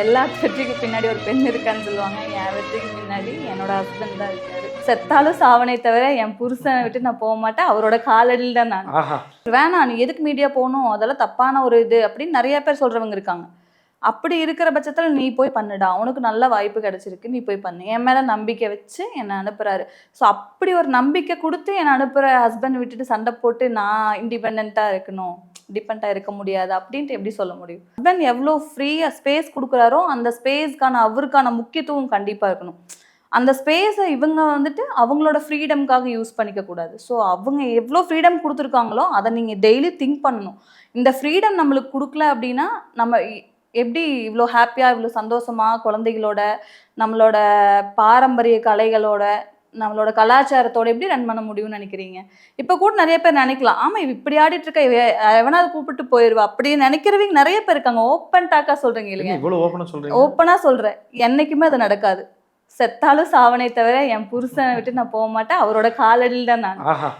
எல்லா வெற்றிக்கு பின்னாடி ஒரு பெண் இருக்கான்னு சொல்லுவாங்க. என் வெற்றிக்கு பின்னாடி என்னோட ஹஸ்பண்ட் தான் இருக்காரு. செத்தாலும் சாவனே தவிர என் புருஷனை விட்டு நான் போக மாட்டேன். அவரோட காலடியில் தான் நான். வேணாம், நீ எதுக்கு மீடியா போகணும், அதெல்லாம் தப்பான ஒரு இது அப்படின்னு நிறைய பேர் சொல்றவங்க இருக்காங்க. அப்படி இருக்கிற பட்சத்தில் நீ போய் பண்ணுடா, உனக்கு நல்ல வாய்ப்பு கிடைச்சிருக்கு, நீ போய் பண்ணு. என் மேல நம்பிக்கை வச்சு என்னை அனுப்புறாரு. ஸோ அப்படி ஒரு நம்பிக்கை கொடுத்து என்னை அனுப்புற ஹஸ்பண்ட் விட்டுட்டு சண்டை போட்டு நான் இண்டிபெண்டா இருக்கணும், டிபெண்டா இருக்க முடியாது அப்படின்ட்டு எப்படி சொல்ல முடியும்? ஹஸ்பண்ட் எவ்வளோ ஃப்ரீயா ஸ்பேஸ் கொடுக்குறாரோ அந்த ஸ்பேஸ்க்கான அவருக்கான முக்கியத்துவம் கண்டிப்பா இருக்கணும். அந்த ஸ்பேஸை இவங்க வந்துட்டு அவங்களோட ஃப்ரீடம்காக யூஸ் பண்ணிக்க கூடாது. ஸோ அவங்க எவ்வளோ ஃப்ரீடம் கொடுத்துருக்காங்களோ அதை நீங்கள் டெய்லி திங்க் பண்ணணும். இந்த ஃப்ரீடம் நம்மளுக்கு கொடுக்கல அப்படின்னா நம்ம எப்படி இவ்வளோ ஹாப்பியாக இவ்வளோ சந்தோஷமாக குழந்தைகளோட நம்மளோட பாரம்பரிய கலைகளோட நம்மளோட கலாச்சாரத்தோட எப்படி ரன் பண்ண முடியும்னு நினைக்கிறீங்க? இப்போ கூட நிறைய பேர் நினைக்கலாம், ஆமாம் இவ இப்படி ஆடிட்டு இருக்கா, எவனாவது கூப்பிட்டு போயிடுவா அப்படின்னு நினைக்கிறவங்க நிறைய பேர் இருக்காங்க. ஓப்பன் டாக்கா சொல்கிறீங்க இல்லைங்க? ஓப்பனாக சொல்கிறேன், என்றைக்குமே அது நடக்காது. செத்தாலும் சாவனே தவிர என் புருஷனை விட்டு நான் போக மாட்டேன். அவரோட காலடியில் தான் நான்.